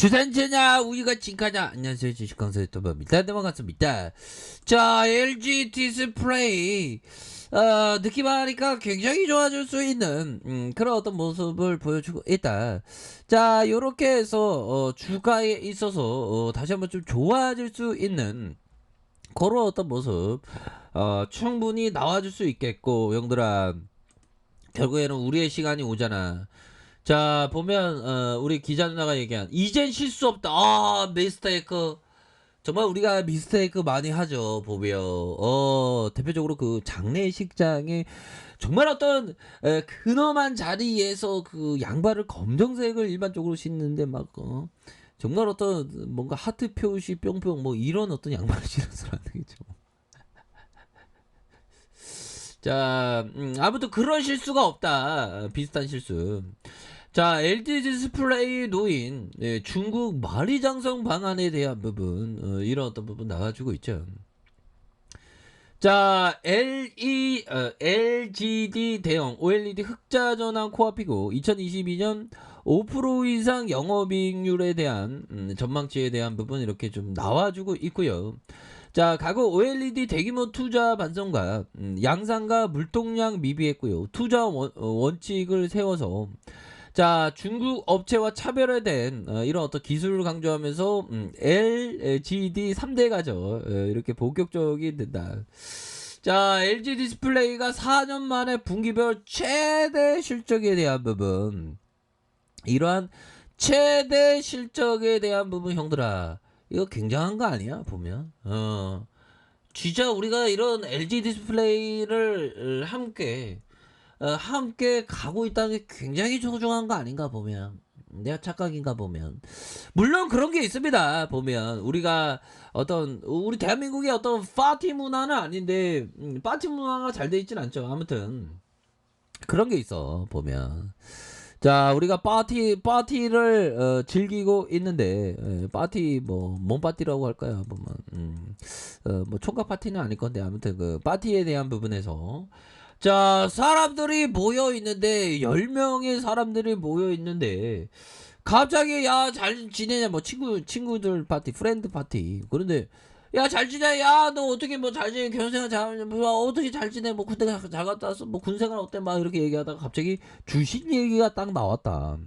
주산재냐 우리가 진카냐. 안녕하세요, 주식강사 유튜버입니다. 네, 반갑습니다. 자, LG 디스플레이 느낌하니까 굉장히 좋아질 수 있는 그런 어떤 모습을 보여주고 있다. 자, 요렇게 해서 주가에 있어서 다시 한번 좀 좋아질 수 있는 그런 어떤 모습 충분히 나와줄 수 있겠고, 형들아, 결국에는 우리의 시간이 오잖아. 자, 보면 우리 기자 누나가 얘기한 이젠 실수 없다. 미스테이크. 정말 우리가 미스테이크 많이 하죠. 보면 대표적으로 그 장례식장에 정말 어떤 근엄한 자리에서 그 양발을 검정색을 일반적으로 신는데 막 정말 어떤 뭔가 하트 표시 뿅뿅 뭐 이런 어떤 양말을 신어서 안 되겠죠. 자, 아무튼 그런 실수가 없다. 비슷한 실수. 자, LG 디스플레이 노인 중국 만리장성 방안에 대한 부분, 이런 어떤 부분 나와주고 있죠. 자, LGD 대형 OLED 흑자 전환 코앞이고 2022년 5% 이상 영업이익률에 대한 전망치에 대한 부분 이렇게 좀 나와주고 있고요. 자, 과거 OLED 대규모 투자 반성과 양산과 물동량 미비했고요. 투자 원칙을 세워서 자, 중국 업체와 차별화된 이런 어떤 기술을 강조하면서 LGD 3대 가죠. 이렇게 본격적이 된다. 자, LG 디스플레이가 4년 만에 분기별 최대 실적에 대한 부분, 이러한 최대 실적에 대한 부분, 형들아, 이거 굉장한 거 아니야? 보면 진짜 우리가 이런 LG 디스플레이를 함께 가고 있다는 게 굉장히 소중한 거 아닌가 보면. 내가 착각인가 보면. 물론 그런 게 있습니다. 보면 우리가 어떤 우리 대한민국의 어떤 파티 문화는 아닌데 파티 문화가 잘 돼 있진 않죠. 아무튼 그런 게 있어. 보면 자, 우리가 파티를 즐기고 있는데, 파티 뭔 파티라고 할까요? 보면 뭐 총각 파티는 아닐 건데, 아무튼 그 파티에 대한 부분에서 자, 사람들이 모여 있는데 10명의 사람들이 모여 있는데 갑자기 야, 잘 지내냐, 뭐 친구들 파티, 프렌드 파티. 그런데 야, 잘 지내. 야, 너 어떻게 뭐 잘 지내? 결혼생활 잘, 뭐 어떻게 잘 지내? 뭐 군대 잘 갔다 왔어? 뭐 군생활 어때? 막 이렇게 얘기하다가 갑자기 주식 얘기가 딱 나왔다.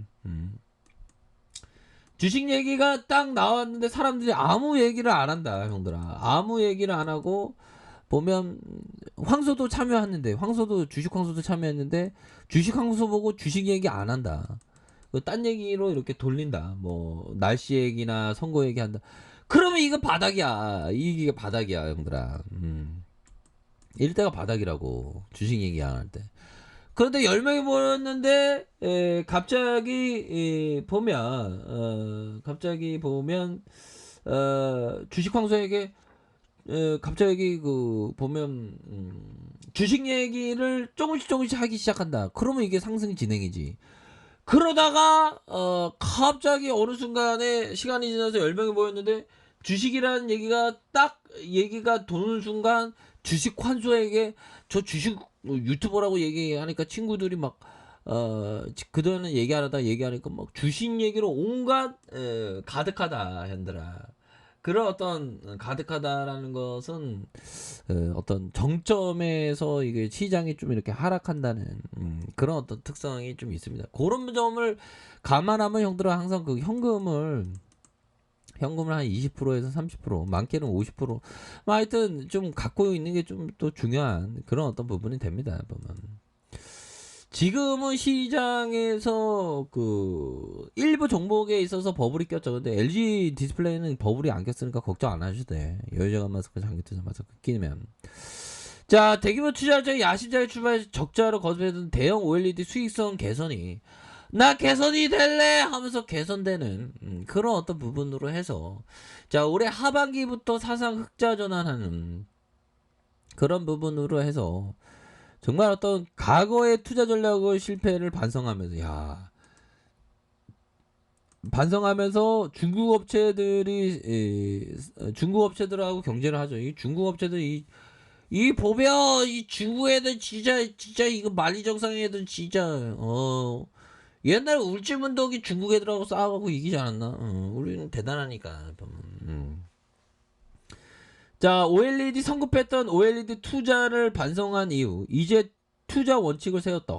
주식 얘기가 딱 나왔는데 사람들이 아무 얘기를 안 한다, 형들아. 아무 얘기를 안 하고 보면 황소도 참여했는데, 주식 황소도 참여했는데 주식 황소 보고 주식 얘기 안 한다. 딴 얘기로 이렇게 돌린다. 뭐 날씨 얘기나 선거 얘기한다. 그러면 이거 바닥이야. 이게 바닥이야, 형들아. 이럴 때가 바닥이라고. 주식 얘기 안 할 때. 그런데 10명이 모였는데 갑자기 보면 주식 황소에게 갑자기 그 보면 주식 얘기를 조금씩 하기 시작한다. 그러면 이게 상승 진행이지. 그러다가 갑자기 어느 순간에 시간이 지나서 10명이 모였는데 주식이라는 얘기가 도는 순간 주식 환수에게 저 주식 유튜버라고 얘기하니까 친구들이 막 그전에는 얘기하니까 막 주식 얘기로 온갖 가득하다, 현들아. 그런 어떤 가득하다라는 것은 어떤 정점에서 이게 시장이 좀 이렇게 하락한다는 그런 어떤 특성이 좀 있습니다. 그런 점을 감안하면 형들은 항상 그 현금을 한 20%에서 30%, 많게는 50%, 뭐 하여튼 좀 갖고 있는 게 좀 또 중요한 그런 어떤 부분이 됩니다. 보면. 지금은 시장에서 그 일부 종목에 있어서 버블이 꼈죠. 근데 LG 디스플레이는 버블이 안 꼈으니까 걱정 안 하셔도 돼. 여유자금 마스크, 장기투자 마스크 끼면. 자, 대규모 투자자의 야심차게 출발해서 적자로 거듭했던 대형 OLED 수익성 개선이 나 개선이 될래 하면서 개선되는 그런 어떤 부분으로 해서 자, 올해 하반기부터 사상 흑자 전환하는 그런 부분으로 해서 정말 어떤 과거의 투자 전략을 실패를 반성하면서 중국 업체들하고 경쟁을 하죠. 이 중국 업체들이 이 보면 이 중국 애들 진짜 이거 만리정상 애들 진짜 옛날에 울진문덕이 중국 애들하고 싸워갖고 이기지 않았나? 우리는 대단하니까. 자, OLED 성급했던 OLED 투자를 반성한 이후 이제 투자 원칙을 세웠다.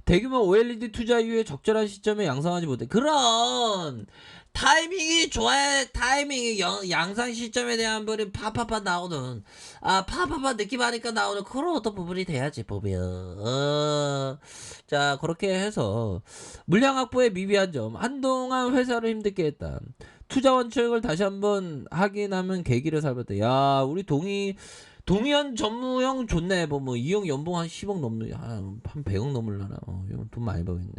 대규모 OLED 투자 이후에 적절한 시점에 양성하지 못해. 그런 타이밍이 좋아야 타이밍이 양상 시점에 대한 부분이 파파파 나오는 파파파 느낌하니까 나오는 그런 어떤 부분이 돼야지 보면 자 그렇게 해서 물량 확보에 미비한 점 한동안 회사를 힘들게 했다. 투자 원칙을 다시 한번 확인하면 계기를 살폈다. 야 우리 동의현 전무형 좋네. 뭐 이 형 연봉 한 10억 넘는 한 100억 넘을라나. 돈 많이 벌겠네.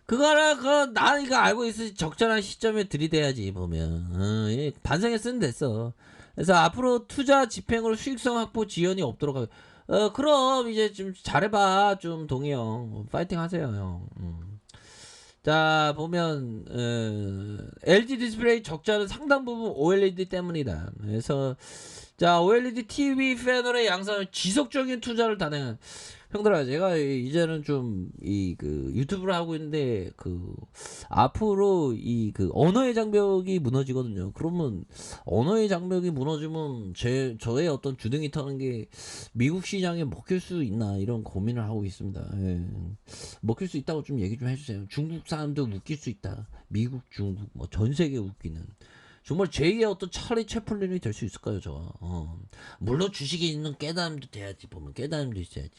그거를 나 이거 알고 있어. 적절한 시점에 들이대야지 보면. 반성에 쓰면 됐어. 그래서 앞으로 투자 집행으로 수익성 확보 지연이 없도록 하고. 그럼 이제 좀 잘해봐. 좀 동희 형 파이팅 하세요 형. 자 보면 LG 디스플레이 적자는 상당 부분 OLED 때문이다. 그래서 자 OLED TV 패널의 양산을 지속적인 투자를 단행한 형들아 제가 이제는 좀 이 그 유튜브를 하고 있는데 그 앞으로 이 그 언어의 장벽이 무너지거든요. 그러면 언어의 장벽이 무너지면 저의 어떤 주둥이 터는 게 미국 시장에 먹힐 수 있나 이런 고민을 하고 있습니다. 예. 먹힐 수 있다고 좀 얘기 좀 해주세요. 중국 사람도 웃길 수 있다. 미국, 중국 뭐 전 세계 웃기는. 정말 제2의 어떤 찰리 채플린이 될 수 있을까요, 저? 물론 주식에 있는 깨달음도 돼야지, 보면. 깨달음도 있어야지.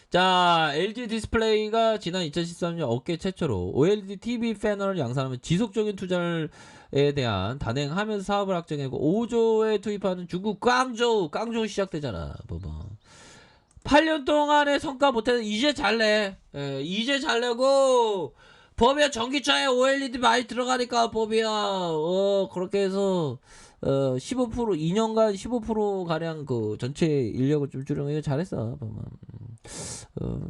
자, LG 디스플레이가 지난 2013년 업계 최초로 OLED TV 패널을 양산하면 지속적인 투자에 대한 단행하면서 사업을 확정했고, 5조에 투입하는 중국 광저우 시작되잖아, 봐봐. 8년 동안의 성과 못해서 이제 잘내. 이제 잘내고, 법이야 전기차에 OLED 많이 들어가니까 법이야 그렇게 해서 15% 2년간 15% 가량 그 전체 인력을 좀 줄여서 이거 잘했어 보면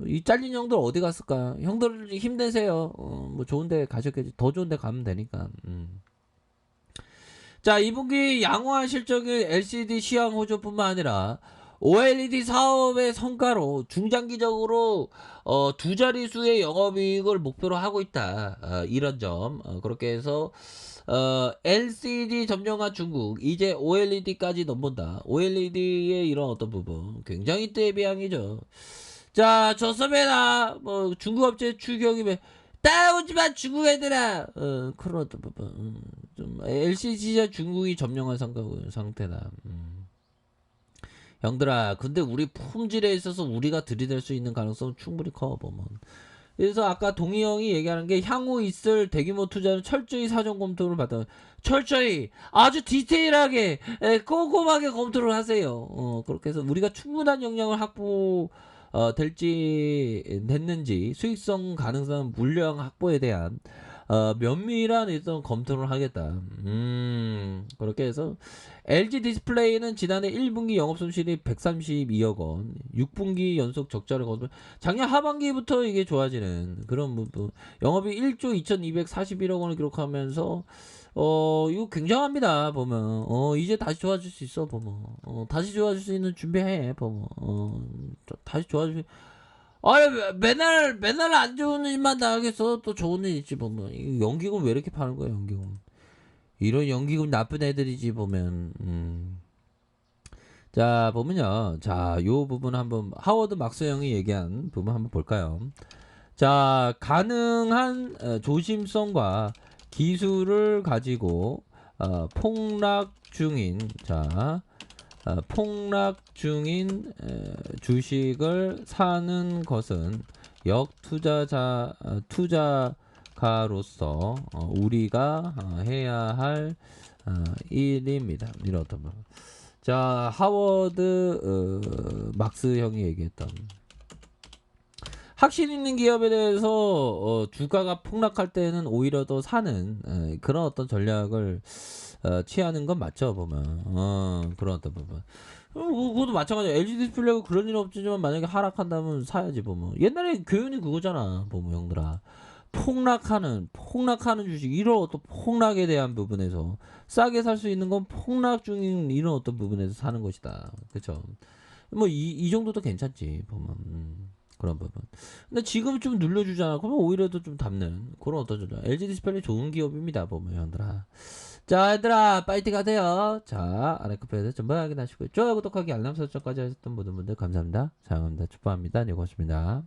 이 잘린 형들 어디 갔을까? 형들 힘내세요. 뭐 좋은데 가셨겠지. 더 좋은데 가면 되니까. 자 2분기 양호한 실적인 LCD 시황 호조뿐만 아니라 OLED 사업의 성과로 중장기적으로 두 자릿수의 영업이익을 목표로 하고 있다. 이런 점 그렇게 해서 LCD 점령한 중국 이제 OLED까지 넘본다. OLED의 이런 어떤 부분 굉장히 대비양이죠. 자 좋습니다. 뭐 중국 업체 추격이면 따오지마 중국 애들아. 그런 어떤 부분 좀 LCD 진짜 중국이 점령한 상태다. 형들아 근데 우리 품질에 있어서 우리가 들이댈 수 있는 가능성은 충분히 커 보면. 그래서 아까 동희 형이 얘기하는 게 향후 있을 대규모 투자는 철저히 사전 검토를 받아 철저히 아주 디테일하게 꼼꼼하게 검토를 하세요. 그렇게 해서 우리가 충분한 역량을 확보 됐는지 수익성 가능성 물량 확보에 대한 면밀한 일단 검토를 하겠다. 그렇게 해서 LG 디스플레이는 지난해 1분기 영업 손실이 132억 원, 6분기 연속 적자를 거둔 작년 하반기부터 이게 좋아지는 그런 부분. 영업이 1조 2241억 원을 기록하면서 이거 굉장합니다. 보면 이제 다시 좋아질 수 있어. 보면 다시 좋아질 수 있는 준비해. 보면 다시 좋아질 수 맨날 안 좋은 일만 당하겠어. 또 좋은 일 있지 보면. 연기금 왜 이렇게 파는 거야 연기금. 이런 연기금 나쁜 애들이지 보면. 자 보면요. 자 요 부분 한번 하워드 막스 형이 얘기한 부분 한번 볼까요. 자 가능한 조심성과 기술을 가지고 폭락 중인 주식을 사는 것은 투자가로서 우리가 해야 할 일입니다. 이런 어떤 거. 자 하워드 막스 형이 얘기했던 확신 있는 기업에 대해서 주가가 폭락할 때는 오히려 더 사는 그런 어떤 전략을 취하는 건 맞죠 보면. 그런 어떤 부분. 그것도 마찬가지야. LG 디스플레이가 그런 일 없지만 만약에 하락한다면 사야지 보면. 옛날에 교훈이 그거잖아 보면 형들아. 폭락하는 주식 이런 어떤 폭락에 대한 부분에서 싸게 살 수 있는 건 폭락 중인 이런 어떤 부분에서 사는 것이다. 그쵸? 뭐 이 정도도 괜찮지 보면. 그런 부분. 근데 지금 좀 눌려주잖아. 그러면 오히려 더 좀 담는 그런 어떤 좀 LG 디스플레이 좋은 기업입니다. 보면 형들아. 자, 얘들아, 파이팅 하세요. 자, 아래커피에 전부 확인하시고, 좋아요, 구독하기, 알람 설정까지 하셨던 모든 분들 감사합니다. 사랑합니다. 축복합니다. 네, 고맙습니다.